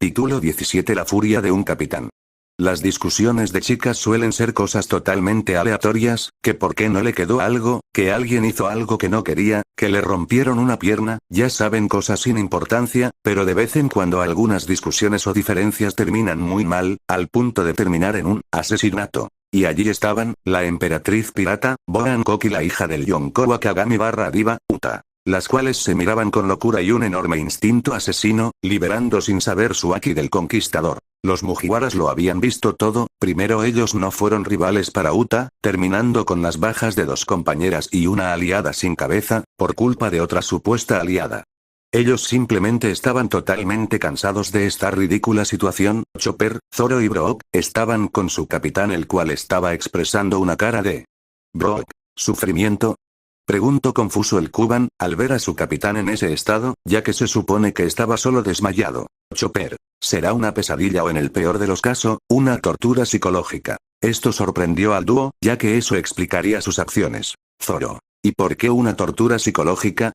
Capítulo 17. La furia de un capitán. Las discusiones de chicas suelen ser cosas totalmente aleatorias, que por qué no le quedó algo, que alguien hizo algo que no quería, que le rompieron una pierna, ya saben, cosas sin importancia, pero de vez en cuando algunas discusiones o diferencias terminan muy mal, al punto de terminar en un asesinato. Y allí estaban, la emperatriz pirata, Boa Hancock y la hija del Yonkou Akagami / diva, Uta. Las cuales se miraban con locura y un enorme instinto asesino, liberando sin saber su haki del conquistador. Los Mugiwaras lo habían visto todo. Primero ellos no fueron rivales para Uta, terminando con las bajas de 2 compañeras y una aliada sin cabeza, por culpa de otra supuesta aliada. Ellos simplemente estaban totalmente cansados de esta ridícula situación. Chopper, Zoro y Brook, estaban con su capitán, el cual estaba expresando una cara de Brook, ¿sufrimiento? Preguntó confuso el Kuban, al ver a su capitán en ese estado, ya que se supone que estaba solo desmayado. Chopper, será una pesadilla o en el peor de los casos, una tortura psicológica. Esto sorprendió al dúo, ya que eso explicaría sus acciones. Zoro, ¿y por qué una tortura psicológica?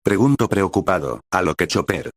Preguntó preocupado, a lo que Chopper,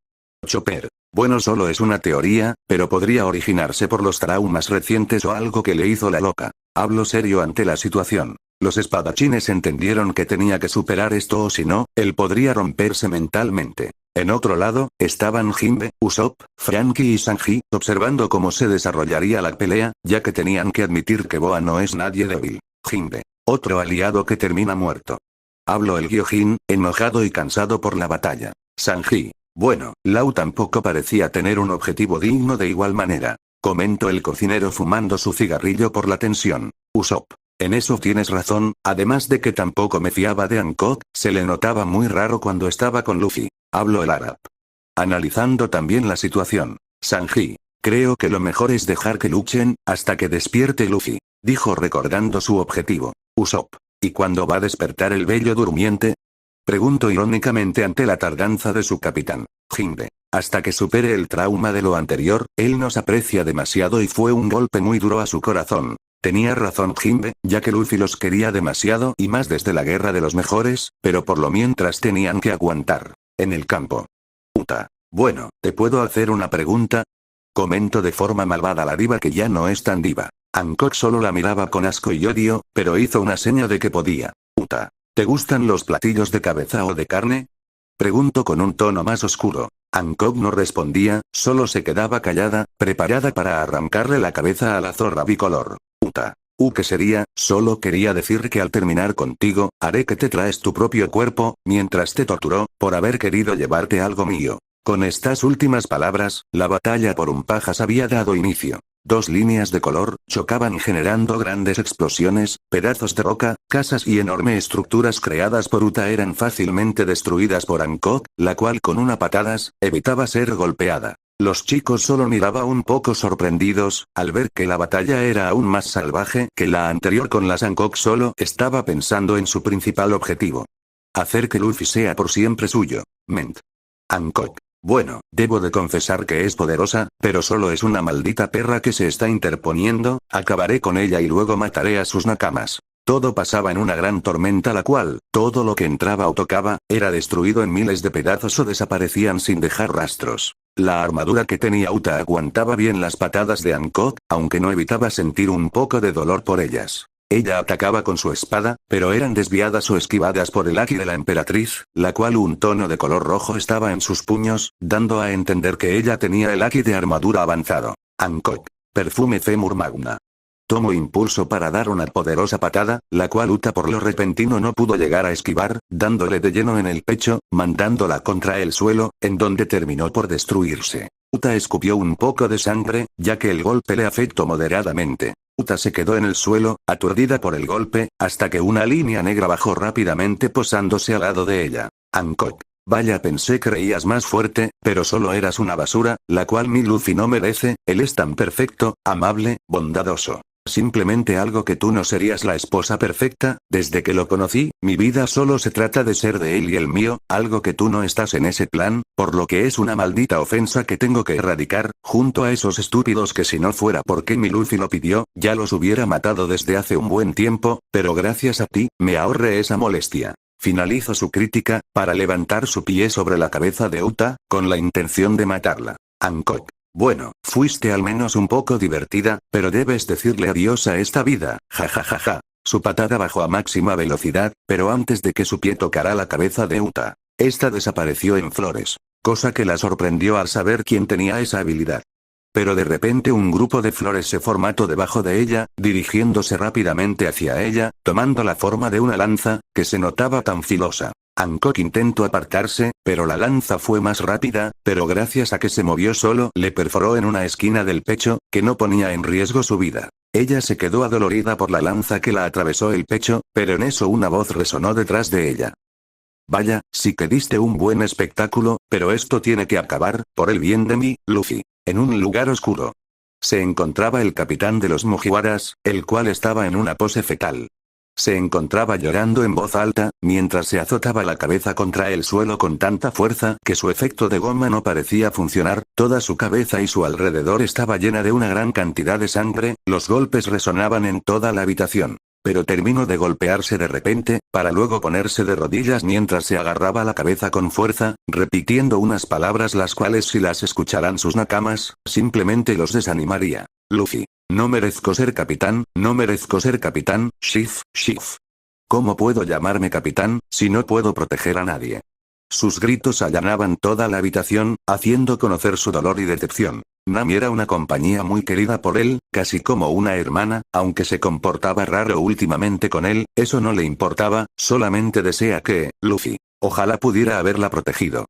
bueno, solo es una teoría, pero podría originarse por los traumas recientes o algo que le hizo la loca. Hablo serio ante la situación. Los espadachines entendieron que tenía que superar esto o si no, él podría romperse mentalmente. En otro lado, estaban Jinbe, Usopp, Franky y Sanji, observando cómo se desarrollaría la pelea, ya que tenían que admitir que Boa no es nadie débil. Jinbe, otro aliado que termina muerto. Habló el Gyojin, enojado y cansado por la batalla. Sanji, bueno, Lau tampoco parecía tener un objetivo digno de igual manera. Comentó el cocinero fumando su cigarrillo por la tensión. Usopp, en eso tienes razón, además de que tampoco me fiaba de Hancock, se le notaba muy raro cuando estaba con Luffy. Habló el árabe. Analizando también la situación. Sanji, creo que lo mejor es dejar que luchen, hasta que despierte Luffy, dijo recordando su objetivo. Usopp, ¿y cuándo va a despertar el bello durmiente? Preguntó irónicamente ante la tardanza de su capitán. Jinbe, hasta que supere el trauma de lo anterior, él nos aprecia demasiado y fue un golpe muy duro a su corazón. Tenía razón Jinbe, ya que Luffy los quería demasiado y más desde la guerra de los mejores, pero por lo mientras tenían que aguantar. En el campo. Uta, bueno, ¿te puedo hacer una pregunta? Comentó de forma malvada la diva, que ya no es tan diva. Hancock solo la miraba con asco y odio, pero hizo una seña de que podía. Uta, ¿te gustan los platillos de cabeza o de carne? Preguntó con un tono más oscuro. Hancock no respondía, solo se quedaba callada, preparada para arrancarle la cabeza a la zorra bicolor. Uta, ¿qué sería? Solo quería decir que al terminar contigo, haré que te traes tu propio cuerpo, mientras te torturó, por haber querido llevarte algo mío. Con estas últimas palabras, la batalla por un pajas había dado inicio. 2 líneas de color, chocaban generando grandes explosiones, pedazos de roca, casas y enormes estructuras creadas por Uta eran fácilmente destruidas por Hancock, la cual con una patadas, evitaba ser golpeada. Los chicos solo miraban un poco sorprendidos, al ver que la batalla era aún más salvaje que la anterior con las Hancock. Solo estaba pensando en su principal objetivo. Hacer que Luffy sea por siempre suyo. Ment. Hancock. Bueno, debo de confesar que es poderosa, pero solo es una maldita perra que se está interponiendo, acabaré con ella y luego mataré a sus nakamas. Todo pasaba en una gran tormenta, la cual, todo lo que entraba o tocaba, era destruido en miles de pedazos o desaparecían sin dejar rastros. La armadura que tenía Uta aguantaba bien las patadas de Hancock, aunque no evitaba sentir un poco de dolor por ellas. Ella atacaba con su espada, pero eran desviadas o esquivadas por el haki de la emperatriz, la cual un tono de color rojo estaba en sus puños, dando a entender que ella tenía el haki de armadura avanzado. Hancock. Perfume Femur Magna. Tomó impulso para dar una poderosa patada, la cual Uta por lo repentino no pudo llegar a esquivar, dándole de lleno en el pecho, mandándola contra el suelo, en donde terminó por destruirse. Uta escupió un poco de sangre, ya que el golpe le afectó moderadamente. Uta se quedó en el suelo, aturdida por el golpe, hasta que una línea negra bajó rápidamente posándose al lado de ella. Hancock. Vaya, pensé que creías más fuerte, pero solo eras una basura, la cual mi Luffy no merece. Él es tan perfecto, amable, bondadoso. Simplemente algo que tú no serías la esposa perfecta. Desde que lo conocí, mi vida solo se trata de ser de él y el mío, algo que tú no estás en ese plan, por lo que es una maldita ofensa que tengo que erradicar, junto a esos estúpidos que si no fuera porque mi Luffy lo pidió, ya los hubiera matado desde hace un buen tiempo, pero gracias a ti, me ahorré esa molestia. Finalizó su crítica, para levantar su pie sobre la cabeza de Uta, con la intención de matarla. Hancock. Bueno, fuiste al menos un poco divertida, pero debes decirle adiós a esta vida, jajajaja. Su patada bajó a máxima velocidad, pero antes de que su pie tocara la cabeza de Uta, esta desapareció en flores. Cosa que la sorprendió al saber quién tenía esa habilidad. Pero de repente un grupo de flores se formató debajo de ella, dirigiéndose rápidamente hacia ella, tomando la forma de una lanza, que se notaba tan filosa. Hancock intentó apartarse, pero la lanza fue más rápida, pero gracias a que se movió solo, le perforó en una esquina del pecho, que no ponía en riesgo su vida. Ella se quedó adolorida por la lanza que la atravesó el pecho, pero en eso una voz resonó detrás de ella. Vaya, sí que diste un buen espectáculo, pero esto tiene que acabar, por el bien de mí, Luffy. En un lugar oscuro se encontraba el capitán de los Mugiwaras, el cual estaba en una pose fetal. Se encontraba llorando en voz alta, mientras se azotaba la cabeza contra el suelo con tanta fuerza que su efecto de goma no parecía funcionar, toda su cabeza y su alrededor estaba llena de una gran cantidad de sangre, los golpes resonaban en toda la habitación. Pero terminó de golpearse de repente, para luego ponerse de rodillas mientras se agarraba la cabeza con fuerza, repitiendo unas palabras las cuales si las escucharan sus nakamas, simplemente los desanimaría. Luffy. No merezco ser capitán, no merezco ser capitán, Chief. ¿Cómo puedo llamarme capitán, si no puedo proteger a nadie? Sus gritos allanaban toda la habitación, haciendo conocer su dolor y decepción. Nami era una compañía muy querida por él, casi como una hermana, aunque se comportaba raro últimamente con él, eso no le importaba, solamente desea que, Luffy, ojalá pudiera haberla protegido.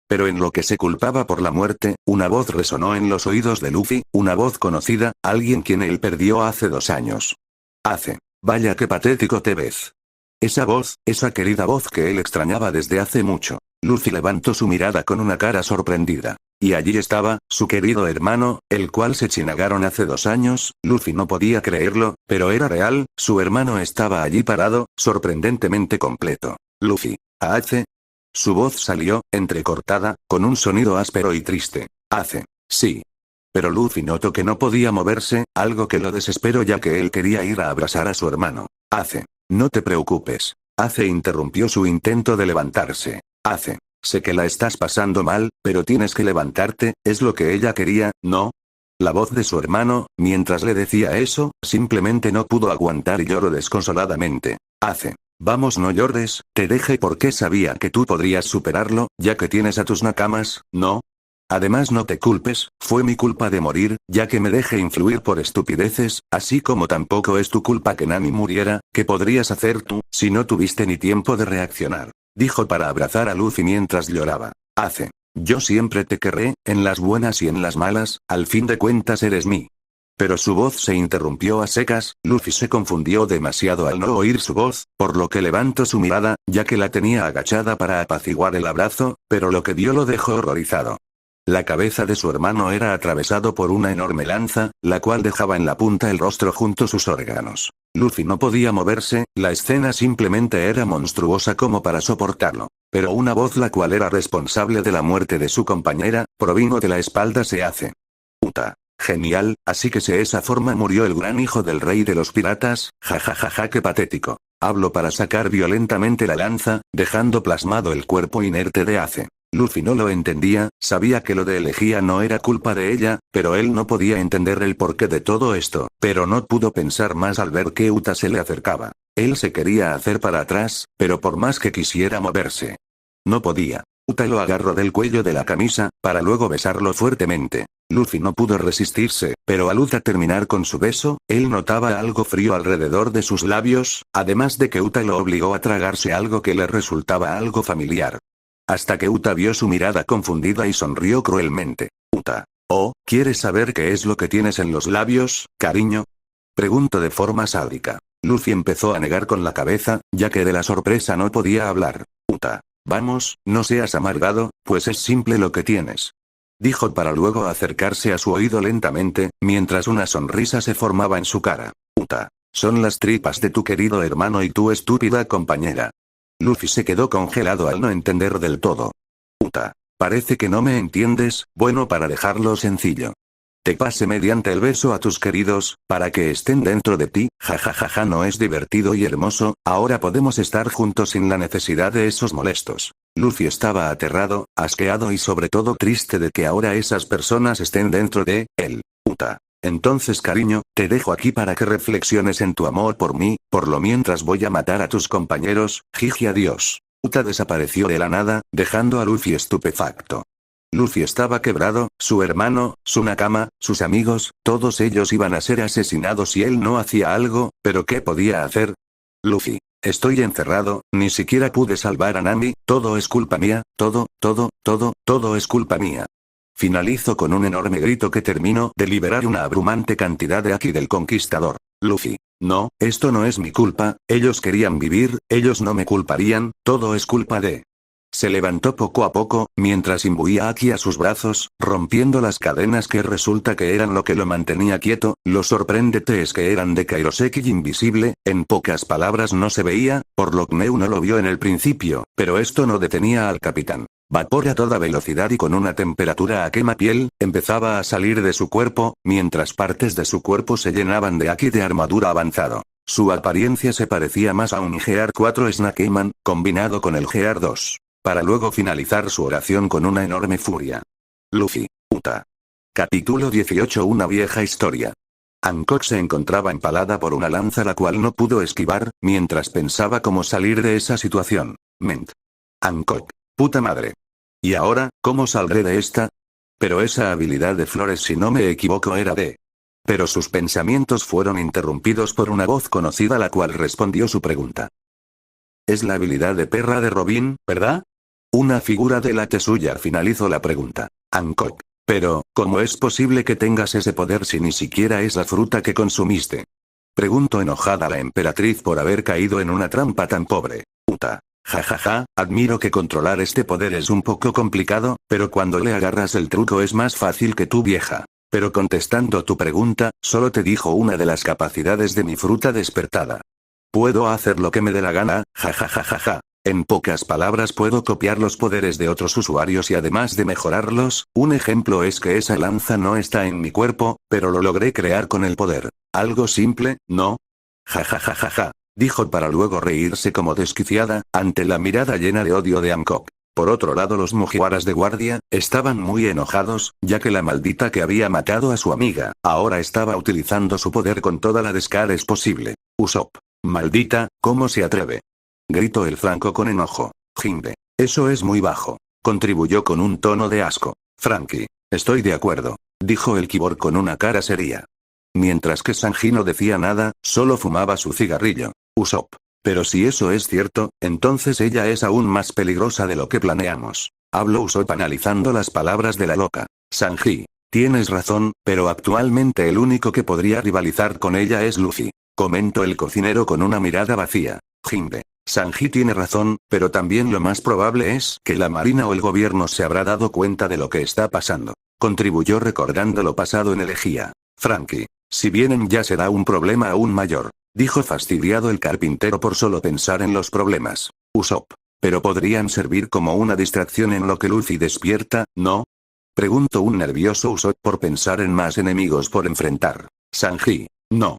Pero en lo que se culpaba por la muerte, una voz resonó en los oídos de Luffy, una voz conocida, alguien quien él perdió hace 2 años. Vaya qué patético te ves. Esa voz, esa querida voz que él extrañaba desde hace mucho. Luffy levantó su mirada con una cara sorprendida. Y allí estaba, su querido hermano, el cual se chinagaron hace 2 años, Luffy no podía creerlo, pero era real, su hermano estaba allí parado, sorprendentemente completo. Luffy, ¿hace? Su voz salió, entrecortada, con un sonido áspero y triste. Sí. Pero Luffy notó que no podía moverse, algo que lo desesperó ya que él quería ir a abrazar a su hermano. No te preocupes. Interrumpió su intento de levantarse. Sé que la estás pasando mal, pero tienes que levantarte, es lo que ella quería, ¿no? La voz de su hermano, mientras le decía eso, simplemente no pudo aguantar y lloró desconsoladamente. Vamos, no llores, te dejé porque sabía que tú podrías superarlo, ya que tienes a tus nakamas, ¿no? Además no te culpes, fue mi culpa de morir, ya que me dejé influir por estupideces, así como tampoco es tu culpa que Nami muriera, ¿qué podrías hacer tú, si no tuviste ni tiempo de reaccionar? Dijo para abrazar a Luffy mientras lloraba. Yo siempre te querré, en las buenas y en las malas, al fin de cuentas eres mí. Pero su voz se interrumpió a secas, Luffy se confundió demasiado al no oír su voz, por lo que levantó su mirada, ya que la tenía agachada para apaciguar el abrazo, pero lo que vio lo dejó horrorizado. La cabeza de su hermano era atravesado por una enorme lanza, la cual dejaba en la punta el rostro junto a sus órganos. Luffy no podía moverse, la escena simplemente era monstruosa como para soportarlo. Pero una voz la cual era responsable de la muerte de su compañera, provino de la espalda de Uta. Genial, así que de esa forma murió el gran hijo del rey de los piratas, jajajaja qué patético. Habló para sacar violentamente la lanza, dejando plasmado el cuerpo inerte de Luffy no lo entendía, sabía que lo de Elegía no era culpa de ella, pero él no podía entender el porqué de todo esto, pero no pudo pensar más al ver que Uta se le acercaba. Él se quería hacer para atrás, pero por más que quisiera moverse, no podía. Uta lo agarró del cuello de la camisa, para luego besarlo fuertemente. Luffy no pudo resistirse, pero al Uta terminar con su beso, él notaba algo frío alrededor de sus labios, además de que Uta lo obligó a tragarse algo que le resultaba algo familiar. Hasta que Uta vio su mirada confundida y sonrió cruelmente. Uta. Oh, ¿quieres saber qué es lo que tienes en los labios, cariño? Preguntó de forma sádica. Luffy empezó a negar con la cabeza, ya que de la sorpresa no podía hablar. Uta. Vamos, no seas amargado, pues es simple lo que tienes. Dijo para luego acercarse a su oído lentamente, mientras una sonrisa se formaba en su cara. Uta. Son las tripas de tu querido hermano y tu estúpida compañera. Luffy se quedó congelado al no entender del todo. Uta. Parece que no me entiendes, bueno para dejarlo sencillo. Te pase mediante el beso a tus queridos, para que estén dentro de ti, jajajaja no es divertido y hermoso, ahora podemos estar juntos sin la necesidad de esos molestos. Luffy estaba aterrado, asqueado y sobre todo triste de que ahora esas personas estén dentro de él. Uta. Entonces cariño, te dejo aquí para que reflexiones en tu amor por mí, por lo mientras voy a matar a tus compañeros, jiji adiós. Uta desapareció de la nada, dejando a Luffy estupefacto. Luffy estaba quebrado, su hermano, su Nakama, sus amigos, todos ellos iban a ser asesinados si él no hacía algo, pero ¿qué podía hacer? Luffy. Estoy encerrado, ni siquiera pude salvar a Nami, todo es culpa mía, todo es culpa mía. Finalizo con un enorme grito que termino de liberar una abrumante cantidad de Haki del Conquistador. Luffy. No, esto no es mi culpa, ellos querían vivir, ellos no me culparían, todo es culpa de... Se levantó poco a poco, mientras imbuía Haki a sus brazos, rompiendo las cadenas que resulta que eran lo que lo mantenía quieto. Lo sorprendente es que eran de Kairoseki invisible, en pocas palabras no se veía, por lo que Neu no lo vio en el principio, pero esto no detenía al capitán. Vapor a toda velocidad y con una temperatura a quema piel, empezaba a salir de su cuerpo, mientras partes de su cuerpo se llenaban de Haki de armadura avanzado. Su apariencia se parecía más a un Gear 4 Snakeman, combinado con el Gear 2. Para luego finalizar su oración con una enorme furia. Luffy. Uta. Capítulo 18. Una vieja historia. Hancock se encontraba empalada por una lanza la cual no pudo esquivar, mientras pensaba cómo salir de esa situación. Ment. Hancock. Puta madre. ¿Y ahora, cómo saldré de esta? Pero esa habilidad de flores si no me equivoco era de... Pero sus pensamientos fueron interrumpidos por una voz conocida la cual respondió su pregunta. Es la habilidad de perra de Robin, ¿verdad? Una figura de la Tesuya finalizó la pregunta. Hancock. Pero, ¿cómo es posible que tengas ese poder si ni siquiera es la fruta que consumiste? Preguntó enojada la emperatriz por haber caído en una trampa tan pobre. Uta. Jajaja, admiro que controlar este poder es un poco complicado, pero cuando le agarras el truco es más fácil que tú vieja. Pero contestando tu pregunta, solo te dijo una de las capacidades de mi fruta despertada. Puedo hacer lo que me dé la gana, jajajajaja. En pocas palabras puedo copiar los poderes de otros usuarios y además de mejorarlos, un ejemplo es que esa lanza no está en mi cuerpo, pero lo logré crear con el poder. Algo simple, ¿no? Jajajajaja, dijo para luego reírse como desquiciada, ante la mirada llena de odio de Hancock. Por otro lado los Mugiwaras de guardia, estaban muy enojados, ya que la maldita que había matado a su amiga, ahora estaba utilizando su poder con toda la descares posible. Usopp. Maldita, ¿cómo se atreve? Gritó el Franco con enojo. Jinbe. Eso es muy bajo. Contribuyó con un tono de asco. Frankie. Estoy de acuerdo. Dijo el Kibor con una cara seria. Mientras que Sanji no decía nada, solo fumaba su cigarrillo. Usopp. Pero si eso es cierto, entonces ella es aún más peligrosa de lo que planeamos. Habló Usopp analizando las palabras de la loca. Sanji. Tienes razón, pero actualmente el único que podría rivalizar con ella es Luffy. Comentó el cocinero con una mirada vacía. Jinbe. Sanji tiene razón, pero también lo más probable es que la marina o el gobierno se habrá dado cuenta de lo que está pasando. Contribuyó recordando lo pasado en Elegía. Frankie. Si vienen ya será un problema aún mayor. Dijo fastidiado el carpintero por solo pensar en los problemas. Usopp. Pero podrían servir como una distracción en lo que Luffy despierta, ¿no? Preguntó un nervioso Usopp por pensar en más enemigos por enfrentar. Sanji. No.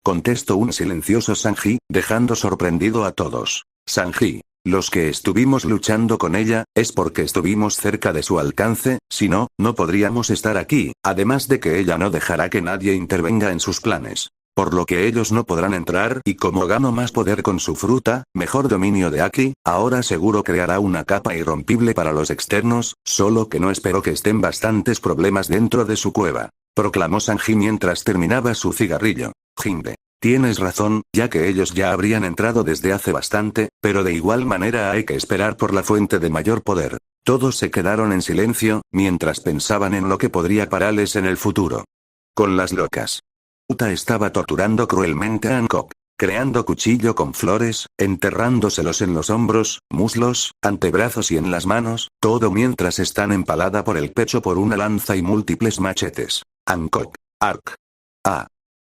Contestó un silencioso Sanji, dejando sorprendido a todos. Sanji. Los que estuvimos luchando con ella, es porque estuvimos cerca de su alcance, si no, no podríamos estar aquí, además de que ella no dejará que nadie intervenga en sus planes. Por lo que ellos no podrán entrar y como gano más poder con su fruta, mejor dominio de Haki, ahora seguro creará una capa irrompible para los externos, solo que no espero que estén bastantes problemas dentro de su cueva. Proclamó Sanji mientras terminaba su cigarrillo. Jinbe. Tienes razón, ya que ellos ya habrían entrado desde hace bastante, pero de igual manera hay que esperar por la fuente de mayor poder. Todos se quedaron en silencio, mientras pensaban en lo que podría pararles en el futuro. Con las locas. Uta estaba torturando cruelmente a Hancock. Creando cuchillo con flores, enterrándoselos en los hombros, muslos, antebrazos y en las manos, todo mientras están empalada por el pecho por una lanza y múltiples machetes. Hancock. Ark. Ah.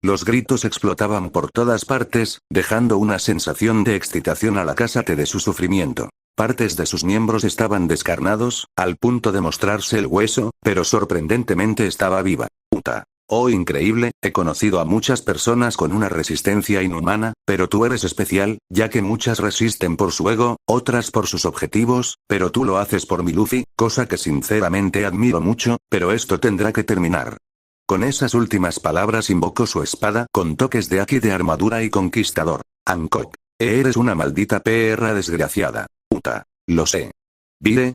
Los gritos explotaban por todas partes, dejando una sensación de excitación a la casate de su sufrimiento. Partes de sus miembros estaban descarnados, al punto de mostrarse el hueso, pero sorprendentemente estaba viva. Uta. Oh, increíble, he conocido a muchas personas con una resistencia inhumana, pero tú eres especial, ya que muchas resisten por su ego, otras por sus objetivos, pero tú lo haces por mi Luffy, cosa que sinceramente admiro mucho, pero esto tendrá que terminar. Con esas últimas palabras invocó su espada con toques de haki de armadura y conquistador. Hancock. Eres una maldita perra desgraciada. Uta. Lo sé. Vire,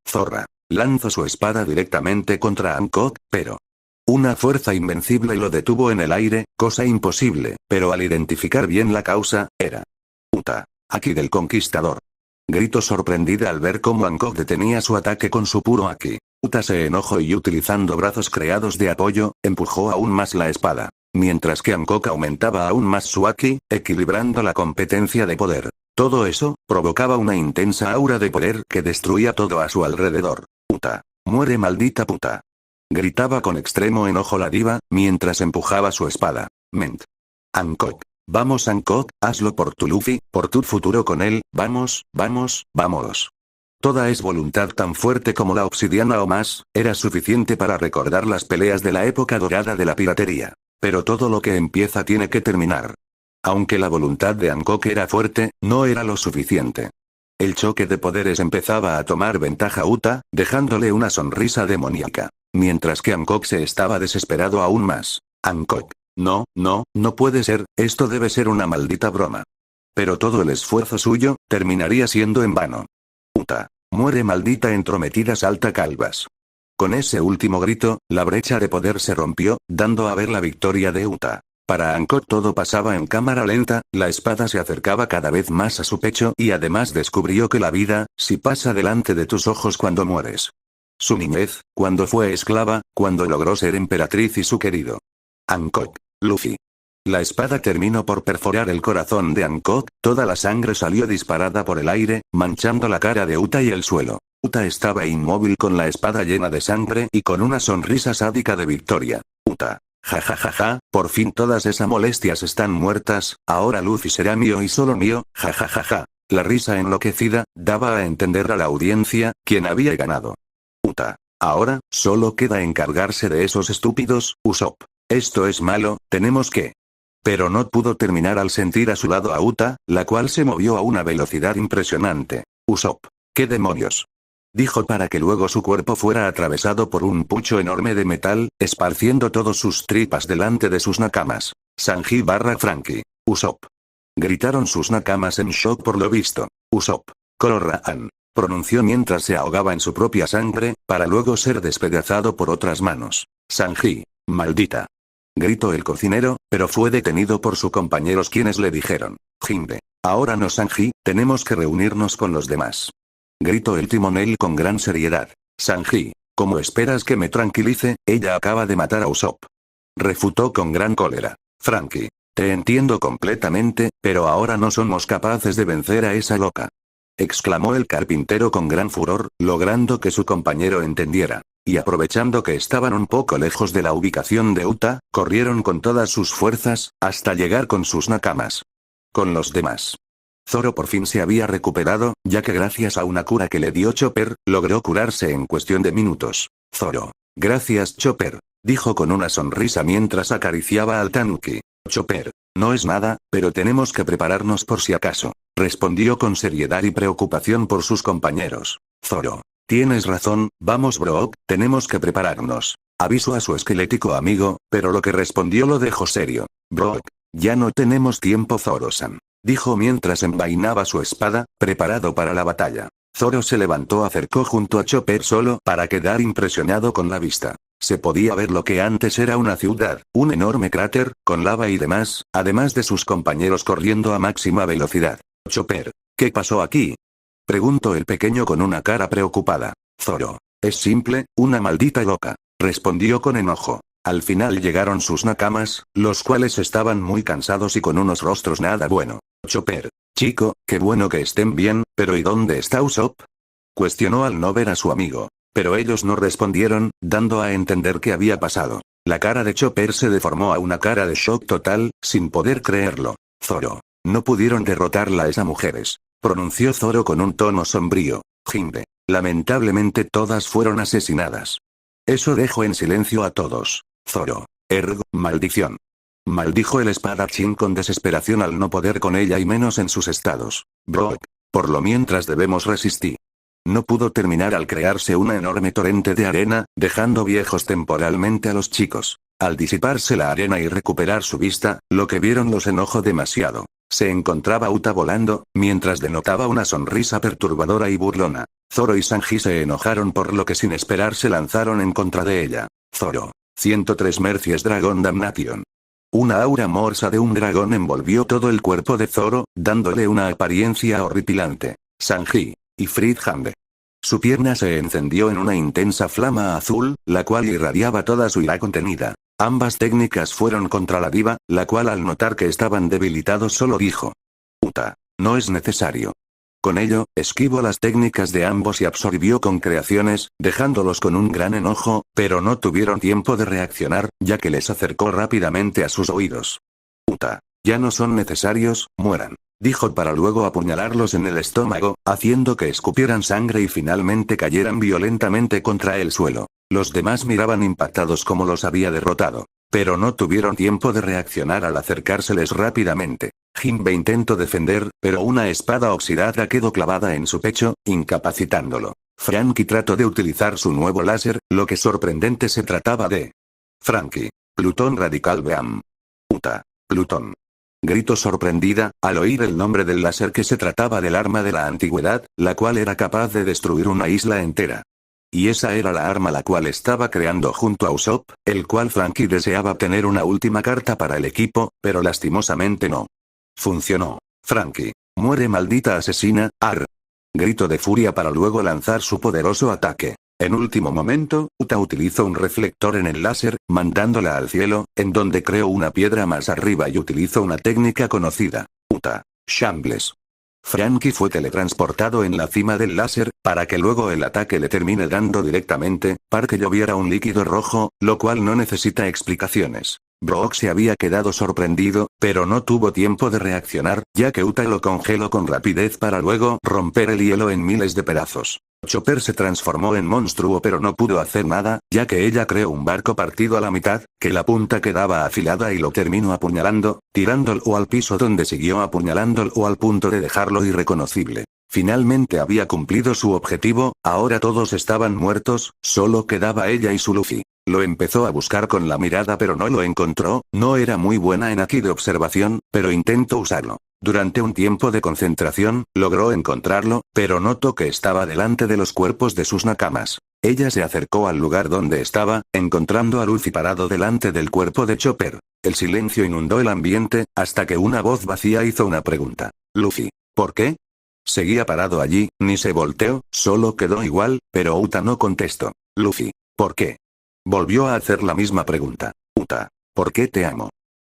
zorra. Lanzó su espada directamente contra Hancock, pero una fuerza invencible lo detuvo en el aire, cosa imposible, pero al identificar bien la causa, era Uta. Haki del conquistador. Gritó sorprendida al ver cómo Hancock detenía su ataque con su puro haki. Uta se enojó y utilizando brazos creados de apoyo, empujó aún más la espada. Mientras que Hancock aumentaba aún más su haki, equilibrando la competencia de poder. Todo eso, provocaba una intensa aura de poder que destruía todo a su alrededor. Uta. Muere maldita puta. Gritaba con extremo enojo la diva, mientras empujaba su espada. Ment. Hancock. Vamos Hancock, hazlo por tu Luffy, por tu futuro con él, vamos. Toda es voluntad tan fuerte como la obsidiana o más, era suficiente para recordar las peleas de la época dorada de la piratería. Pero todo lo que empieza tiene que terminar. Aunque la voluntad de Hancock era fuerte, no era lo suficiente. El choque de poderes empezaba a tomar ventaja a Uta, dejándole una sonrisa demoníaca. Mientras que Hancock se estaba desesperado aún más. Hancock. No puede ser, esto debe ser una maldita broma. Pero todo el esfuerzo suyo, terminaría siendo en vano. Uta. Muere maldita entrometida salta calvas. Con ese último grito, la brecha de poder se rompió, dando a ver la victoria de Uta. Para Hancock todo pasaba en cámara lenta, la espada se acercaba cada vez más a su pecho y además descubrió que la vida, si pasa delante de tus ojos cuando mueres. Su niñez, cuando fue esclava, cuando logró ser emperatriz y su querido Hancock. Luffy. La espada terminó por perforar el corazón de Hancock, toda la sangre salió disparada por el aire, manchando la cara de Uta y el suelo. Uta estaba inmóvil con la espada llena de sangre y con una sonrisa sádica de victoria. Uta. Ja, por fin todas esas molestias están muertas, ahora Luffy será mío y solo mío, ja. La risa enloquecida, daba a entender a la audiencia, quién había ganado. Uta. Ahora, solo queda encargarse de esos estúpidos, Usopp. Esto es malo, tenemos que... Pero no pudo terminar al sentir a su lado a Uta, la cual se movió a una velocidad impresionante. Usopp. ¿Qué demonios? Dijo para que luego su cuerpo fuera atravesado por un pucho enorme de metal, esparciendo todas sus tripas delante de sus nakamas. Sanji / Franky. Usopp. Gritaron sus nakamas en shock por lo visto. Usopp. Korran. Pronunció mientras se ahogaba en su propia sangre, para luego ser despedazado por otras manos. Sanji. Maldita. Gritó el cocinero, pero fue detenido por sus compañeros quienes le dijeron. Jinbe. Ahora no Sanji, tenemos que reunirnos con los demás. Gritó el timonel con gran seriedad. Sanji. ¿Cómo esperas que me tranquilice? Ella acaba de matar a Usopp. Refutó con gran cólera. Franky. Te entiendo completamente, pero ahora no somos capaces de vencer a esa loca. Exclamó el carpintero con gran furor, logrando que su compañero entendiera. Y aprovechando que estaban un poco lejos de la ubicación de Uta, corrieron con todas sus fuerzas, hasta llegar con sus nakamas. Con los demás. Zoro por fin se había recuperado, ya que gracias a una cura que le dio Chopper, logró curarse en cuestión de minutos. Zoro. Gracias Chopper. Dijo con una sonrisa mientras acariciaba al tanuki. Chopper. No es nada, pero tenemos que prepararnos por si acaso. Respondió con seriedad y preocupación por sus compañeros. Zoro. Tienes razón, vamos Brook, tenemos que prepararnos. Avisó a su esquelético amigo, pero lo que respondió lo dejó serio. Brook. Ya no tenemos tiempo Zoro-san. Dijo mientras envainaba su espada, preparado para la batalla. Zoro se levantó, acercó junto a Chopper solo para quedar impresionado con la vista. Se podía ver lo que antes era una ciudad, un enorme cráter, con lava y demás, además de sus compañeros corriendo a máxima velocidad. Chopper. ¿Qué pasó aquí? Preguntó el pequeño con una cara preocupada. Zoro. Es simple, una maldita loca. Respondió con enojo. Al final llegaron sus nakamas, los cuales estaban muy cansados y con unos rostros nada bueno. Chopper. Chico, qué bueno que estén bien, pero ¿y dónde está Usopp? Cuestionó al no ver a su amigo. Pero ellos no respondieron, dando a entender qué había pasado. La cara de Chopper se deformó a una cara de shock total, sin poder creerlo. Zoro. No pudieron derrotarla esas mujeres. Pronunció Zoro con un tono sombrío. Jinbe. Lamentablemente todas fueron asesinadas. Eso dejó en silencio a todos. Zoro. Maldición. Maldijo el espadachín con desesperación al no poder con ella y menos en sus estados. Brock. Por lo mientras debemos resistir. No pudo terminar al crearse una enorme torrente de arena, dejando viejos temporalmente a los chicos. Al disiparse la arena y recuperar su vista, lo que vieron los enojó demasiado. Se encontraba Uta volando, mientras denotaba una sonrisa perturbadora y burlona. Zoro y Sanji se enojaron por lo que sin esperar se lanzaron en contra de ella. Zoro. 103 Mercies Dragon Damnation. Una aura morsa de un dragón envolvió todo el cuerpo de Zoro, dándole una apariencia horripilante. Sanji. Y Friedhande. Su pierna se encendió en una intensa flama azul, la cual irradiaba toda su ira contenida. Ambas técnicas fueron contra la diva, la cual al notar que estaban debilitados solo dijo: Uta, no es necesario. Con ello, esquivó las técnicas de ambos y absorbió con creaciones, dejándolos con un gran enojo, pero no tuvieron tiempo de reaccionar, ya que les acercó rápidamente a sus oídos. Uta, ya no son necesarios, mueran. Dijo para luego apuñalarlos en el estómago, haciendo que escupieran sangre y finalmente cayeran violentamente contra el suelo. Los demás miraban impactados como los había derrotado. Pero no tuvieron tiempo de reaccionar al acercárseles rápidamente. Jinbe intentó defender, pero una espada oxidada quedó clavada en su pecho, incapacitándolo. Franky trató de utilizar su nuevo láser, lo que sorprendente se trataba de Franky. Plutón Radical Beam. Uta. Plutón. Gritó sorprendida, al oír el nombre del láser que se trataba del arma de la antigüedad, la cual era capaz de destruir una isla entera. Y esa era la arma la cual estaba creando junto a Usopp, el cual Franky deseaba tener una última carta para el equipo, pero lastimosamente no. Funcionó. Franky. Muere maldita asesina, ar. Grito de furia para luego lanzar su poderoso ataque. En último momento, Uta utilizó un reflector en el láser, mandándola al cielo, en donde creó una piedra más arriba y utilizó una técnica conocida. Uta. Shambles. Franky fue teletransportado en la cima del láser, para que luego el ataque le termine dando directamente, para que lloviera un líquido rojo, lo cual no necesita explicaciones. Brook se había quedado sorprendido, pero no tuvo tiempo de reaccionar, ya que Uta lo congeló con rapidez para luego romper el hielo en miles de pedazos. Chopper se transformó en monstruo pero no pudo hacer nada, ya que ella creó un barco partido a la mitad, que la punta quedaba afilada y lo terminó apuñalando, tirándolo al piso donde siguió apuñalándolo al punto de dejarlo irreconocible. Finalmente había cumplido su objetivo, ahora todos estaban muertos, solo quedaba ella y su Luffy. Lo empezó a buscar con la mirada pero no lo encontró, no era muy buena en aquí de observación, pero intentó usarlo. Durante un tiempo de concentración, logró encontrarlo, pero notó que estaba delante de los cuerpos de sus nakamas. Ella se acercó al lugar donde estaba, encontrando a Luffy parado delante del cuerpo de Chopper. El silencio inundó el ambiente, hasta que una voz vacía hizo una pregunta. Luffy, ¿por qué? Seguía parado allí, ni se volteó, solo quedó igual, pero Uta no contestó. Luffy, ¿por qué? Volvió a hacer la misma pregunta. Uta, ¿por qué te amo?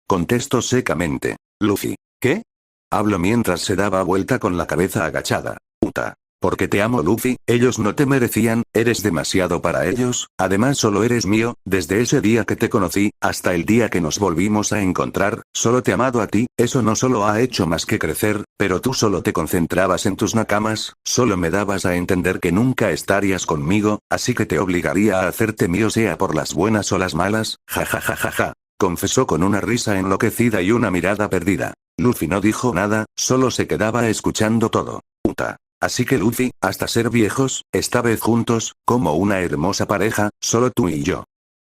Contestó secamente. Luffy, ¿qué? Habló mientras se daba vuelta con la cabeza agachada. Uta, porque te amo Luffy, ellos no te merecían, eres demasiado para ellos, además solo eres mío, desde ese día que te conocí, hasta el día que nos volvimos a encontrar, solo te he amado a ti, eso no solo ha hecho más que crecer, pero tú solo te concentrabas en tus nakamas, solo me dabas a entender que nunca estarías conmigo, así que te obligaría a hacerte mío sea por las buenas o las malas, jajajajaja. Confesó con una risa enloquecida y una mirada perdida. Luffy no dijo nada, solo se quedaba escuchando todo. Uta. Así que Luffy, hasta ser viejos, esta vez juntos, como una hermosa pareja, solo tú y yo.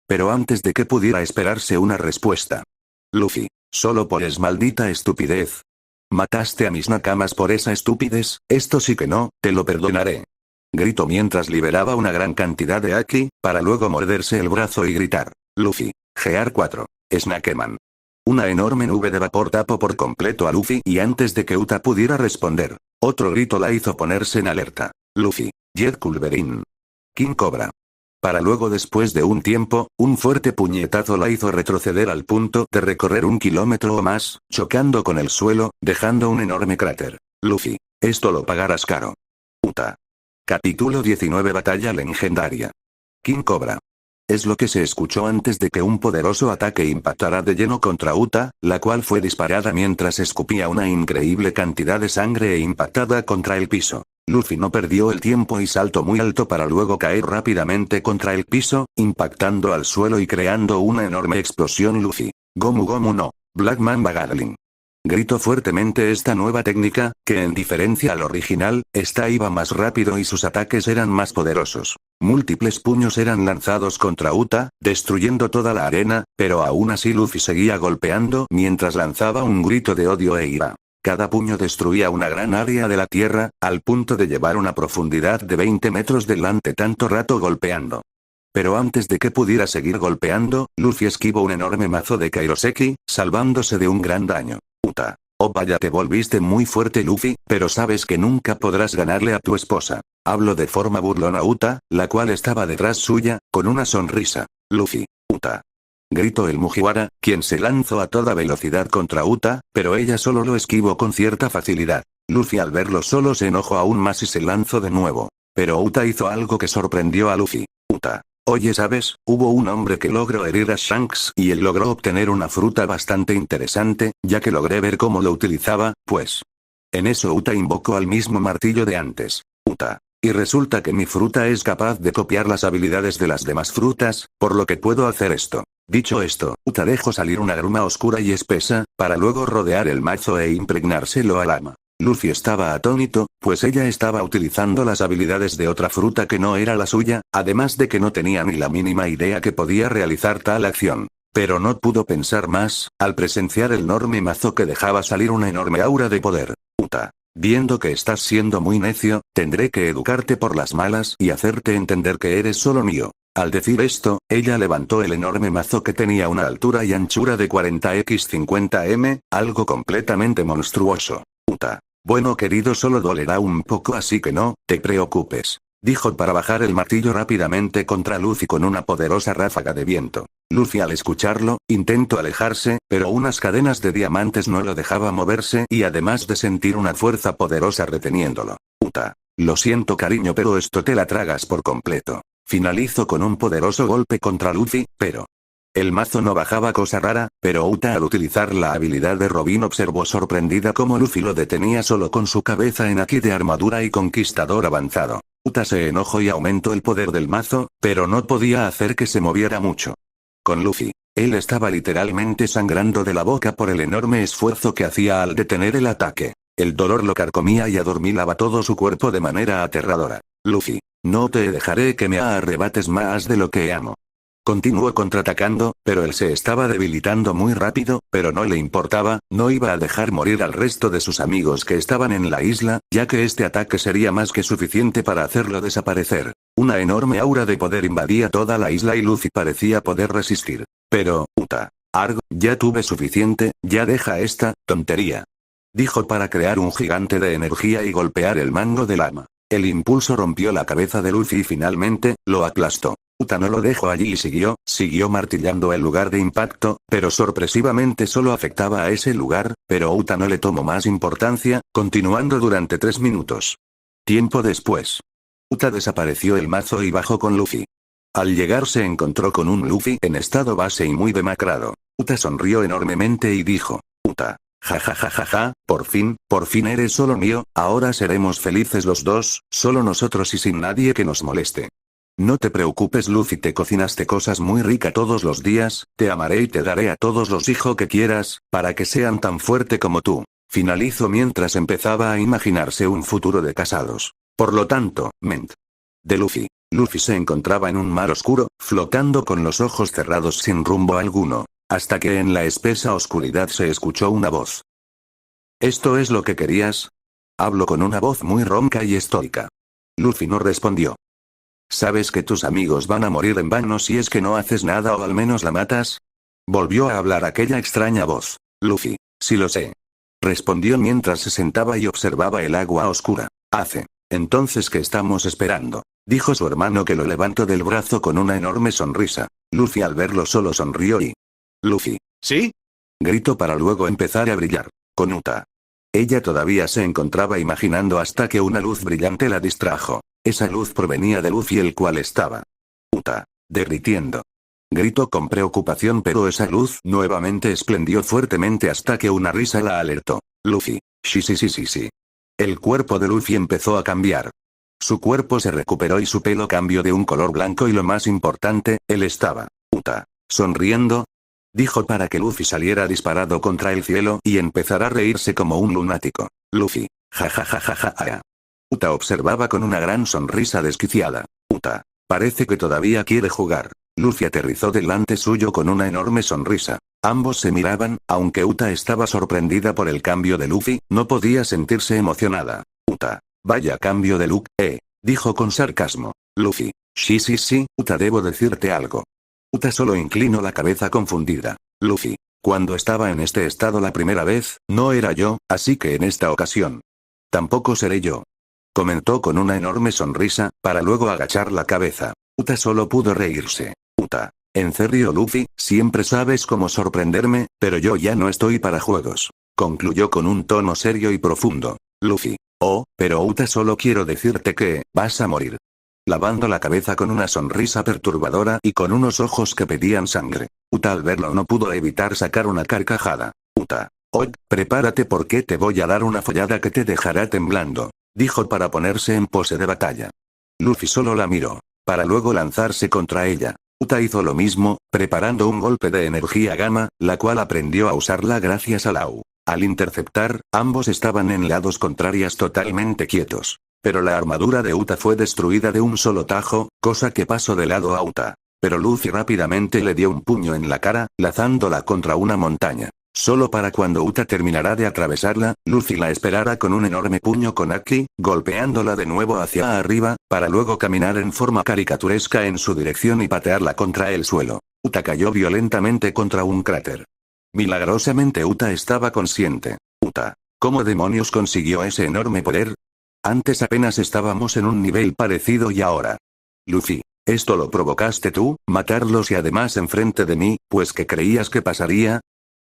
Pero antes de que pudiera esperarse una respuesta. Luffy, solo por es maldita estupidez. Mataste a mis nakamas por esa estupidez, esto sí que no, te lo perdonaré. Gritó mientras liberaba una gran cantidad de Haki, para luego morderse el brazo y gritar. Luffy. Gear 4. Snakeman. Una enorme nube de vapor tapó por completo a Luffy y antes de que Uta pudiera responder, otro grito la hizo ponerse en alerta. Luffy. Jet Culverin. King Cobra. Para luego después de un tiempo, un fuerte puñetazo la hizo retroceder al punto de recorrer 1 kilómetro o más, chocando con el suelo, dejando un enorme cráter. Luffy. Esto lo pagarás caro. Uta. Capítulo 19 Batalla legendaria. King Cobra. Es lo que se escuchó antes de que un poderoso ataque impactara de lleno contra Uta, la cual fue disparada mientras escupía una increíble cantidad de sangre e impactada contra el piso. Luffy no perdió el tiempo y saltó muy alto para luego caer rápidamente contra el piso, impactando al suelo y creando una enorme explosión. Luffy. Gomu Gomu no. Black Mamba Gatling. Gritó fuertemente esta nueva técnica, que en diferencia al original, esta iba más rápido y sus ataques eran más poderosos. Múltiples puños eran lanzados contra Uta, destruyendo toda la arena, pero aún así Luffy seguía golpeando mientras lanzaba un grito de odio e ira. Cada puño destruía una gran área de la tierra, al punto de llevar una profundidad de 20 metros delante tanto rato golpeando. Pero antes de que pudiera seguir golpeando, Luffy esquivó un enorme mazo de Kairoseki, salvándose de un gran daño. Uta. Oh vaya, te volviste muy fuerte Luffy, pero sabes que nunca podrás ganarle a tu esposa. Hablo de forma burlona Uta, la cual estaba detrás suya, con una sonrisa. Luffy. Uta. Gritó el Mugiwara, quien se lanzó a toda velocidad contra Uta, pero ella solo lo esquivó con cierta facilidad. Luffy al verlo solo se enojó aún más y se lanzó de nuevo. Pero Uta hizo algo que sorprendió a Luffy. Uta. Oye, ¿sabes? Hubo un hombre que logró herir a Shanks y él logró obtener una fruta bastante interesante, ya que logré ver cómo lo utilizaba, pues. En eso Uta invocó al mismo martillo de antes. Uta. Y resulta que mi fruta es capaz de copiar las habilidades de las demás frutas, por lo que puedo hacer esto. Dicho esto, Uta dejó salir una gruma oscura y espesa, para luego rodear el mazo e impregnárselo al ama. Luffy estaba atónito, pues ella estaba utilizando las habilidades de otra fruta que no era la suya, además de que no tenía ni la mínima idea que podía realizar tal acción. Pero no pudo pensar más, al presenciar el enorme mazo que dejaba salir una enorme aura de poder. Uta. Viendo que estás siendo muy necio, tendré que educarte por las malas y hacerte entender que eres solo mío. Al decir esto, ella levantó el enorme mazo que tenía una altura y anchura de 40x50m, algo completamente monstruoso. Uta. Bueno querido, solo dolerá un poco así que no te preocupes. Dijo para bajar el martillo rápidamente contra Luffy con una poderosa ráfaga de viento. Luffy al escucharlo, intentó alejarse, pero unas cadenas de diamantes no lo dejaba moverse y además de sentir una fuerza poderosa reteniéndolo. Uta. Lo siento cariño, pero esto te la tragas por completo. Finalizó con un poderoso golpe contra Luffy, pero el mazo no bajaba, cosa rara, pero Uta al utilizar la habilidad de Robin observó sorprendida cómo Luffy lo detenía solo con su cabeza en haki de armadura y conquistador avanzado. Uta se enojó y aumentó el poder del mazo, pero no podía hacer que se moviera mucho. Con Luffy, él estaba literalmente sangrando de la boca por el enorme esfuerzo que hacía al detener el ataque. El dolor lo carcomía y adormilaba todo su cuerpo de manera aterradora. Luffy, no te dejaré que me arrebates más de lo que amo. Continuó contraatacando, pero él se estaba debilitando muy rápido, pero no le importaba, no iba a dejar morir al resto de sus amigos que estaban en la isla, ya que este ataque sería más que suficiente para hacerlo desaparecer. Una enorme aura de poder invadía toda la isla y Luffy parecía poder resistir. Pero, Uta. Argo, ya tuve suficiente, ya deja esta tontería. Dijo para crear un gigante de energía y golpear el mango del ama. El impulso rompió la cabeza de Luffy y finalmente, lo aplastó. Uta no lo dejó allí y siguió martillando el lugar de impacto, pero sorpresivamente solo afectaba a ese lugar, pero Uta no le tomó más importancia, continuando durante 3 minutos. Tiempo después. Uta desapareció el mazo y bajó con Luffy. Al llegar se encontró con un Luffy en estado base y muy demacrado. Uta sonrió enormemente y dijo, Uta. Ja ja ja ja ja, por fin eres solo mío, ahora seremos felices los dos, solo nosotros y sin nadie que nos moleste. No te preocupes Luffy, te cocinaste cosas muy ricas todos los días, te amaré y te daré a todos los hijos que quieras, para que sean tan fuerte como tú. Finalizó mientras empezaba a imaginarse un futuro de casados. Por lo tanto, ment. De Luffy. Luffy se encontraba en un mar oscuro, flotando con los ojos cerrados sin rumbo alguno, hasta que en la espesa oscuridad se escuchó una voz. ¿Esto es lo que querías? Habló con una voz muy ronca y estoica. Luffy no respondió. ¿Sabes que tus amigos van a morir en vano si es que no haces nada o al menos la matas? Volvió a hablar aquella extraña voz. Luffy, sí lo sé. Respondió mientras se sentaba y observaba el agua oscura. Entonces ¿qué estamos esperando? Dijo su hermano que lo levantó del brazo con una enorme sonrisa. Luffy al verlo solo sonrió y... Luffy, ¿sí? Gritó para luego empezar a brillar. Con Uta. Ella todavía se encontraba imaginando hasta que una luz brillante la distrajo. Esa luz provenía de Luffy, el cual estaba Uta, derritiendo. Gritó con preocupación, pero esa luz nuevamente esplendió fuertemente hasta que una risa la alertó. Luffy, sí. El cuerpo de Luffy empezó a cambiar. Su cuerpo se recuperó y su pelo cambió de un color blanco y lo más importante, él estaba, sonriendo. Dijo para que Luffy saliera disparado contra el cielo y empezara a reírse como un lunático. Luffy, jajajajaja. Uta observaba con una gran sonrisa desquiciada. Parece que todavía quiere jugar. Luffy aterrizó delante suyo con una enorme sonrisa. Ambos se miraban, aunque Uta estaba sorprendida por el cambio de Luffy, no podía sentirse emocionada. Vaya cambio de look, dijo con sarcasmo. Luffy, sí, Uta, debo decirte algo. Uta solo inclinó la cabeza confundida. Luffy, cuando estaba en este estado la primera vez, no era yo, así que en esta ocasión tampoco seré yo. Comentó con una enorme sonrisa, para luego agachar la cabeza. Uta solo pudo reírse. En serio Luffy, siempre sabes cómo sorprenderme, pero yo ya no estoy para juegos. Concluyó con un tono serio y profundo. Luffy, pero Uta, solo quiero decirte que, vas a morir. Lavando la cabeza con una sonrisa perturbadora y con unos ojos que pedían sangre. Uta al verlo no pudo evitar sacar una carcajada. Prepárate porque te voy a dar una follada que te dejará temblando. Dijo para ponerse en pose de batalla. Luffy solo la miró, para luego lanzarse contra ella. Uta hizo lo mismo, preparando un golpe de energía gamma, la cual aprendió a usarla gracias a Lau. Al interceptar, ambos estaban en lados contrarias totalmente quietos. Pero la armadura de Uta fue destruida de un solo tajo, cosa que pasó de lado a Uta. Pero Luffy rápidamente le dio un puño en la cara, lanzándola contra una montaña. Solo para cuando Uta terminara de atravesarla, Luffy la esperara con un enorme puño con Haki, golpeándola de nuevo hacia arriba, para luego caminar en forma caricaturesca en su dirección y patearla contra el suelo. Uta cayó violentamente contra un cráter. Milagrosamente Uta estaba consciente. ¿Cómo demonios consiguió ese enorme poder? Antes apenas estábamos en un nivel parecido y ahora. Luffy, ¿esto lo provocaste tú, matarlos y además enfrente de mí, pues ¿qué creías que pasaría?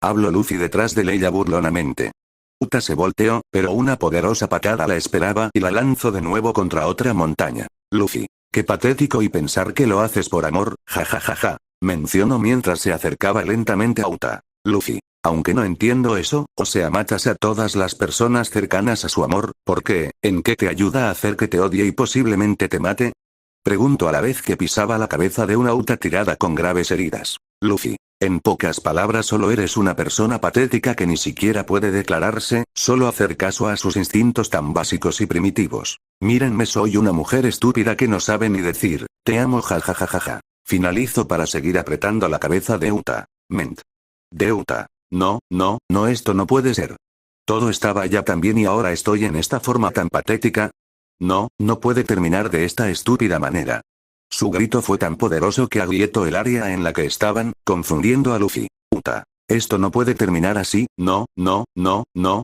Habló Luffy detrás de ella burlonamente. Uta se volteó, pero una poderosa patada la esperaba y la lanzó de nuevo contra otra montaña. Luffy, qué patético y pensar que lo haces por amor, jajajaja, mencionó mientras se acercaba lentamente a Uta. Luffy, aunque no entiendo eso, o sea, matas a todas las personas cercanas a su amor, ¿por qué? ¿En qué te ayuda a hacer que te odie y posiblemente te mate? Preguntó a la vez que pisaba la cabeza de una Uta tirada con graves heridas. Luffy, en pocas palabras solo eres una persona patética que ni siquiera puede declararse, solo hacer caso a sus instintos tan básicos y primitivos. Mírenme, soy una mujer estúpida que no sabe ni decir, te amo jajajajaja. Finalizo para seguir apretando la cabeza de Uta. De Uta. No, esto no puede ser. Todo estaba ya tan bien y ahora estoy en esta forma tan patética. No puede terminar de esta estúpida manera. Su grito fue tan poderoso que agrietó el área en la que estaban, confundiendo a Luffy. Esto no puede terminar así, no,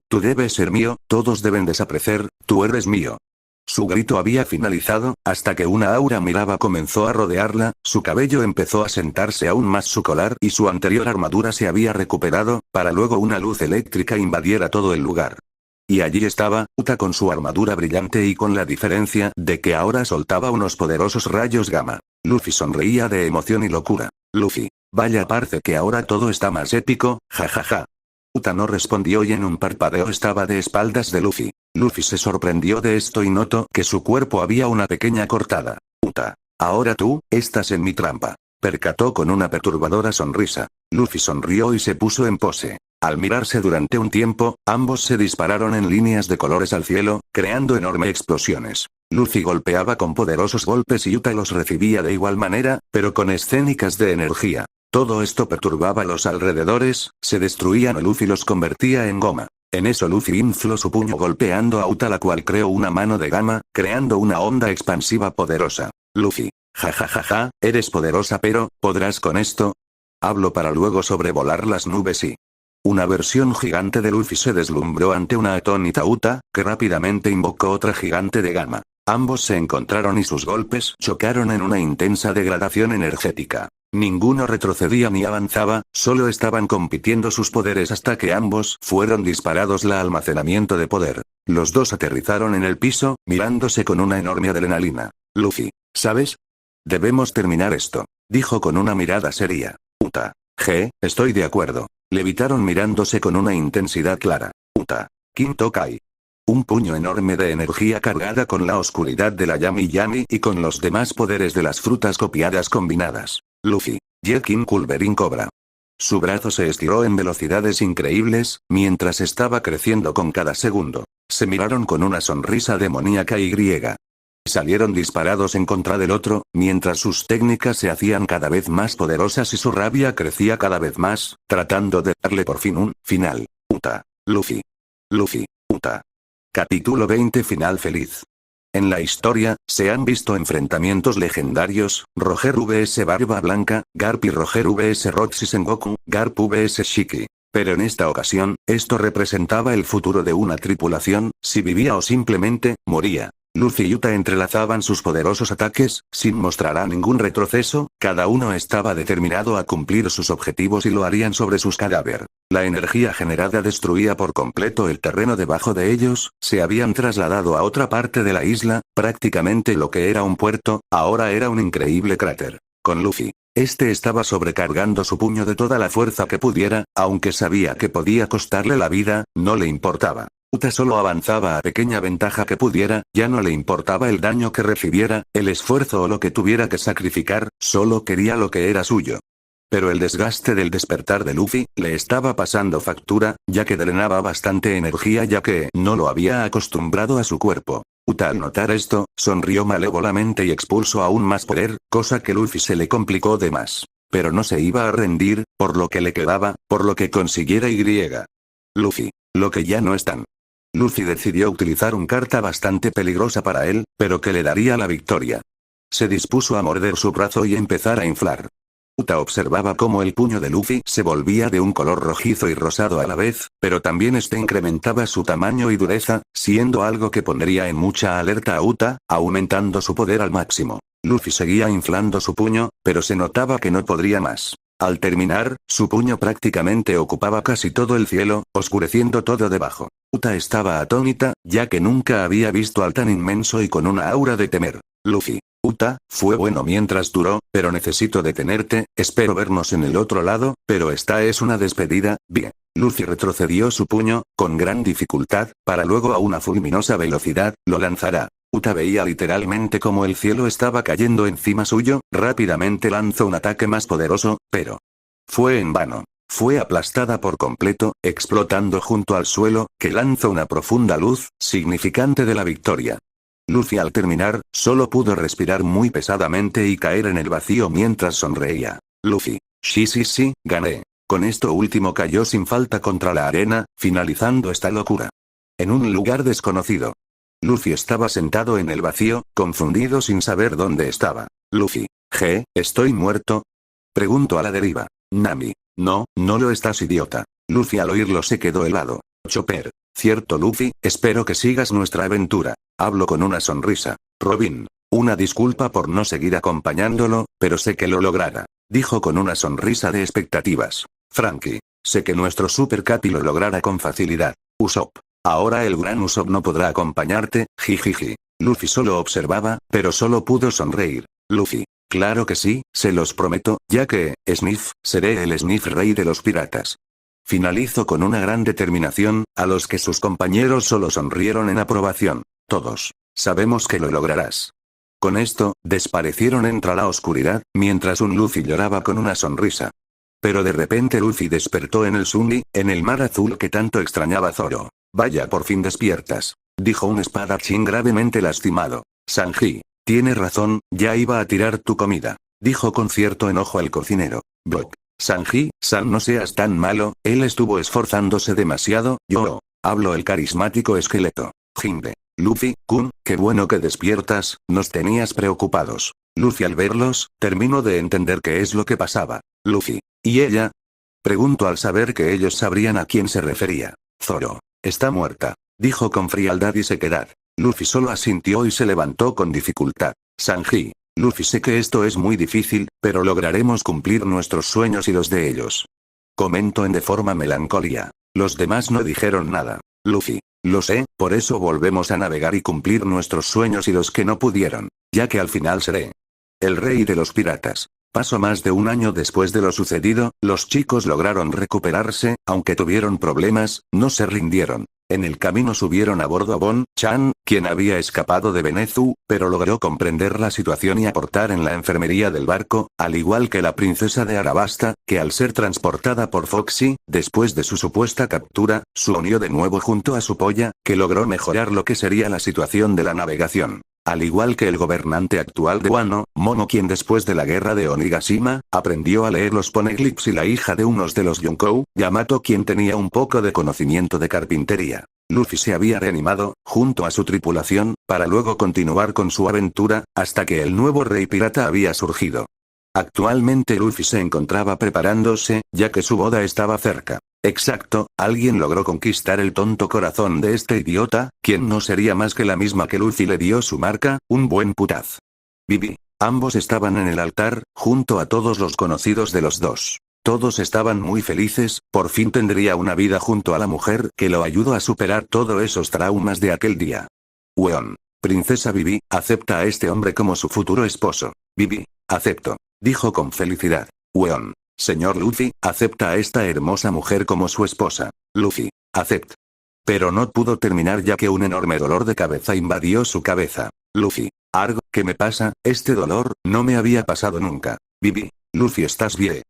tú debes ser mío, todos deben desaparecer, tú eres mío. Su grito había finalizado, hasta que una aura miraba comenzó a rodearla, su cabello empezó a sentarse aún más su colar y su anterior armadura se había recuperado, para luego una luz eléctrica invadiera todo el lugar. Y allí estaba, Uta con su armadura brillante y con la diferencia de que ahora soltaba unos poderosos rayos gamma. Luffy sonreía de emoción y locura. Luffy, vaya, parece que ahora todo está más épico, jajaja. Uta no respondió y en un parpadeo estaba de espaldas de Luffy. Luffy se sorprendió de esto y notó que su cuerpo había una pequeña cortada. Ahora tú, estás en mi trampa. Percató con una perturbadora sonrisa. Luffy sonrió y se puso en pose. Al mirarse durante un tiempo, ambos se dispararon en líneas de colores al cielo, creando enormes explosiones. Luffy golpeaba con poderosos golpes y Uta los recibía de igual manera, pero con escénicas de energía. Todo esto perturbaba los alrededores, se destruían y Luffy los convertía en goma. En eso Luffy infló su puño golpeando a Uta, la cual creó una mano de gamma, creando una onda expansiva poderosa. Luffy, jajajaja, eres poderosa pero, ¿podrás con esto? Hablo para luego sobrevolar las nubes y... Una versión gigante de Luffy se deslumbró ante una atónita Uta, que rápidamente invocó otra gigante de gamma. Ambos se encontraron y sus golpes chocaron en una intensa degradación energética. Ninguno retrocedía ni avanzaba, solo estaban compitiendo sus poderes hasta que ambos fueron disparados la almacenamiento de poder. Los dos aterrizaron en el piso, mirándose con una enorme adrenalina. Luffy, ¿sabes? Debemos terminar esto, dijo con una mirada seria. Uta, estoy de acuerdo. Levitaron mirándose con una intensidad clara. Uta, Quinto Kai. Un puño enorme de energía cargada con la oscuridad de la Yami Yami y con los demás poderes de las frutas copiadas combinadas. Luffy. Jekin Culverin Cobra. Su brazo se estiró en velocidades increíbles, mientras estaba creciendo con cada segundo. Se miraron con una sonrisa demoníaca y griega. Salieron disparados en contra del otro, mientras sus técnicas se hacían cada vez más poderosas y su rabia crecía cada vez más, tratando de darle por fin un final. Uta. Luffy. Luffy. Uta. Capítulo 20 Final feliz. En la historia, se han visto enfrentamientos legendarios, Roger vs Barba Blanca, Garp y Roger vs Roxy Sengoku, Garp vs Shiki. Pero en esta ocasión, esto representaba el futuro de una tripulación, si vivía o simplemente, moría. Luffy y Uta entrelazaban sus poderosos ataques, sin mostrar a ningún retroceso, cada uno estaba determinado a cumplir sus objetivos y lo harían sobre sus cadáveres. La energía generada destruía por completo el terreno debajo de ellos, se habían trasladado a otra parte de la isla, prácticamente lo que era un puerto, ahora era un increíble cráter. Con Luffy. Este estaba sobrecargando su puño de toda la fuerza que pudiera, aunque sabía que podía costarle la vida, no le importaba. Uta solo avanzaba a pequeña ventaja que pudiera, ya no le importaba el daño que recibiera, el esfuerzo o lo que tuviera que sacrificar, solo quería lo que era suyo. Pero el desgaste del despertar de Luffy, le estaba pasando factura, ya que drenaba bastante energía ya que no lo había acostumbrado a su cuerpo. Uta al notar esto, sonrió malévolamente y expulsó aún más poder, cosa que Luffy se le complicó de más. Pero no se iba a rendir, por lo que le quedaba, por lo que consiguiera y. Luffy. Lo que ya no están. Luffy decidió utilizar una carta bastante peligrosa para él, pero que le daría la victoria. Se dispuso a morder su brazo y empezar a inflar. Uta observaba cómo el puño de Luffy se volvía de un color rojizo y rosado a la vez, pero también este incrementaba su tamaño y dureza, siendo algo que pondría en mucha alerta a Uta, aumentando su poder al máximo. Luffy seguía inflando su puño, pero se notaba que no podría más. Al terminar, su puño prácticamente ocupaba casi todo el cielo, oscureciendo todo debajo. Uta estaba atónita, ya que nunca había visto al tan inmenso y con una aura de temer. Luffy. Uta, fue bueno mientras duró, pero necesito detenerte, espero vernos en el otro lado, pero esta es una despedida, bien. Luffy retrocedió su puño, con gran dificultad, para luego a una fulminosa velocidad, lo lanzará. Uta veía literalmente como el cielo estaba cayendo encima suyo, rápidamente lanzó un ataque más poderoso, pero fue en vano. Fue aplastada por completo, explotando junto al suelo, que lanzó una profunda luz, significante de la victoria. Luffy al terminar, solo pudo respirar muy pesadamente y caer en el vacío mientras sonreía. Luffy. Sí, gané. Con esto último cayó sin falta contra la arena, finalizando esta locura. En un lugar desconocido. Luffy estaba sentado en el vacío, confundido sin saber dónde estaba. Luffy. ¿Estoy muerto? Pregunto a la deriva. Nami. No lo estás, idiota. Luffy al oírlo se quedó helado. Chopper. Cierto, Luffy, espero que sigas nuestra aventura. Hablo con una sonrisa. Robin. Una disculpa por no seguir acompañándolo, pero sé que lo logrará. Dijo con una sonrisa de expectativas. Frankie. Sé que nuestro Super Capi lo logrará con facilidad. Usopp. Ahora el gran Usopp no podrá acompañarte, jijiji. Luffy solo observaba, pero solo pudo sonreír. Luffy. Claro que sí, se los prometo, ya que, Sniff, seré el Sniff Rey de los piratas. Finalizó con una gran determinación, a los que sus compañeros solo sonrieron en aprobación. Todos. Sabemos que lo lograrás. Con esto, desaparecieron entre la oscuridad, mientras un Luffy lloraba con una sonrisa. Pero de repente Luffy despertó en el Sunny, en el mar azul que tanto extrañaba Zoro. Vaya, por fin despiertas. Dijo un espadachín gravemente lastimado. Sanji. Tiene razón, ya iba a tirar tu comida. Dijo con cierto enojo el cocinero. Brock. Sanji-san, no seas tan malo, él estuvo esforzándose demasiado, habló el carismático esqueleto. Jinbe. Luffy-kun, qué bueno que despiertas, nos tenías preocupados. Luffy al verlos, terminó de entender qué es lo que pasaba. Luffy. ¿Y ella? Preguntó al saber que ellos sabrían a quién se refería. Zoro. Está muerta. Dijo con frialdad y sequedad. Luffy solo asintió y se levantó con dificultad. Sanji. Luffy, sé que esto es muy difícil, pero lograremos cumplir nuestros sueños y los de ellos. Comentó de forma melancolía. Los demás no dijeron nada. Luffy. Lo sé, por eso volvemos a navegar y cumplir nuestros sueños y los que no pudieron, ya que al final seré el rey de los piratas. Pasó más de un año después de lo sucedido, los chicos lograron recuperarse, aunque tuvieron problemas, no se rindieron. En el camino subieron a bordo a Bon-chan, quien había escapado de Benezu, pero logró comprender la situación y aportar en la enfermería del barco, al igual que la princesa de Arabasta, que al ser transportada por Foxy, después de su supuesta captura, se unió de nuevo junto a su polla, que logró mejorar lo que sería la situación de la navegación. Al igual que el gobernante actual de Wano, Momo, quien después de la guerra de Onigashima, aprendió a leer los poneglyphs, y la hija de unos de los Yonkou, Yamato, quien tenía un poco de conocimiento de carpintería. Luffy se había reanimado, junto a su tripulación, para luego continuar con su aventura, hasta que el nuevo rey pirata había surgido. Actualmente Luffy se encontraba preparándose, ya que su boda estaba cerca. Exacto, alguien logró conquistar el tonto corazón de este idiota, quien no sería más que la misma que Luffy le dio su marca, un buen putaz. Vivi. Ambos estaban en el altar, junto a todos los conocidos de los dos. Todos estaban muy felices, por fin tendría una vida junto a la mujer que lo ayudó a superar todos esos traumas de aquel día. Weón. Princesa Vivi, acepta a este hombre como su futuro esposo. Vivi, acepto. Dijo con felicidad. Weón. Señor Luffy, acepta a esta hermosa mujer como su esposa. Luffy, acepto. Pero no pudo terminar ya que un enorme dolor de cabeza invadió su cabeza. Luffy, algo, ¿qué me pasa? Este dolor, no me había pasado nunca. Vivi, Luffy, ¿estás bien?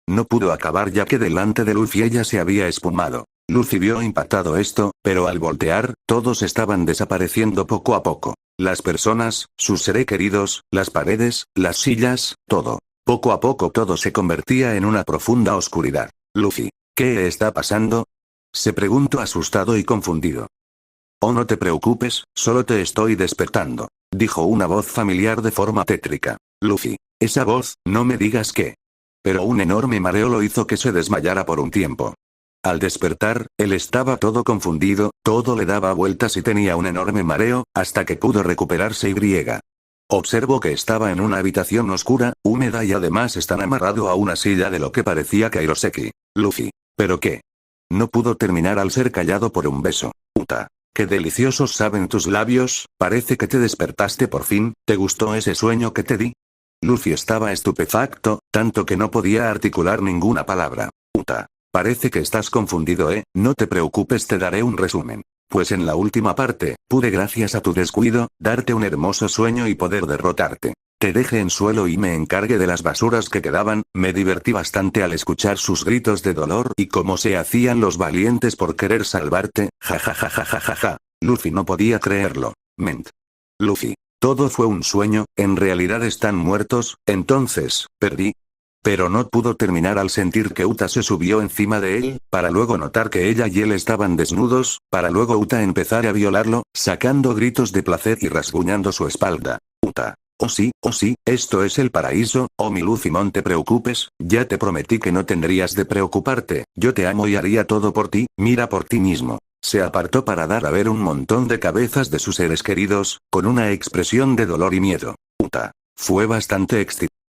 No pudo acabar ya que delante de Luffy ella se había espumado. Luffy vio impactado esto, pero al voltear, todos estaban desapareciendo poco a poco. Las personas, sus seres queridos, las paredes, las sillas, todo. Poco a poco todo se convertía en una profunda oscuridad. Luffy, ¿qué está pasando? Se preguntó asustado y confundido. Oh, no te preocupes, solo te estoy despertando, dijo una voz familiar de forma tétrica. Luffy, esa voz, no me digas qué. Pero un enorme mareo lo hizo que se desmayara por un tiempo. Al despertar, él estaba todo confundido, todo le daba vueltas y tenía un enorme mareo, hasta que pudo recuperarse y observó que estaba en una habitación oscura, húmeda y además están amarrado a una silla de lo que parecía Kairoseki. Luffy. ¿Pero qué? No pudo terminar al ser callado por un beso. Uta. Qué deliciosos saben tus labios, parece que te despertaste por fin, ¿te gustó ese sueño que te di? Luffy estaba estupefacto, tanto que no podía articular ninguna palabra. Uta. Parece que estás confundido, no te preocupes, te daré un resumen. Pues en la última parte, pude gracias a tu descuido, darte un hermoso sueño y poder derrotarte. Te dejé en suelo y me encargué de las basuras que quedaban, me divertí bastante al escuchar sus gritos de dolor y cómo se hacían los valientes por querer salvarte, jajajajajaja. Luffy no podía creerlo. Ment. Luffy. Todo fue un sueño, en realidad están muertos, entonces, perdí. Pero no pudo terminar al sentir que Uta se subió encima de él, para luego notar que ella y él estaban desnudos, para luego Uta empezar a violarlo, sacando gritos de placer y rasguñando su espalda. Uta. Oh sí, esto es el paraíso, oh mi Luffy, no te preocupes, ya te prometí que no tendrías de preocuparte, yo te amo y haría todo por ti, mira por ti mismo. Se apartó para dar a ver un montón de cabezas de sus seres queridos, con una expresión de dolor y miedo. Uta. Fue bastante excitante.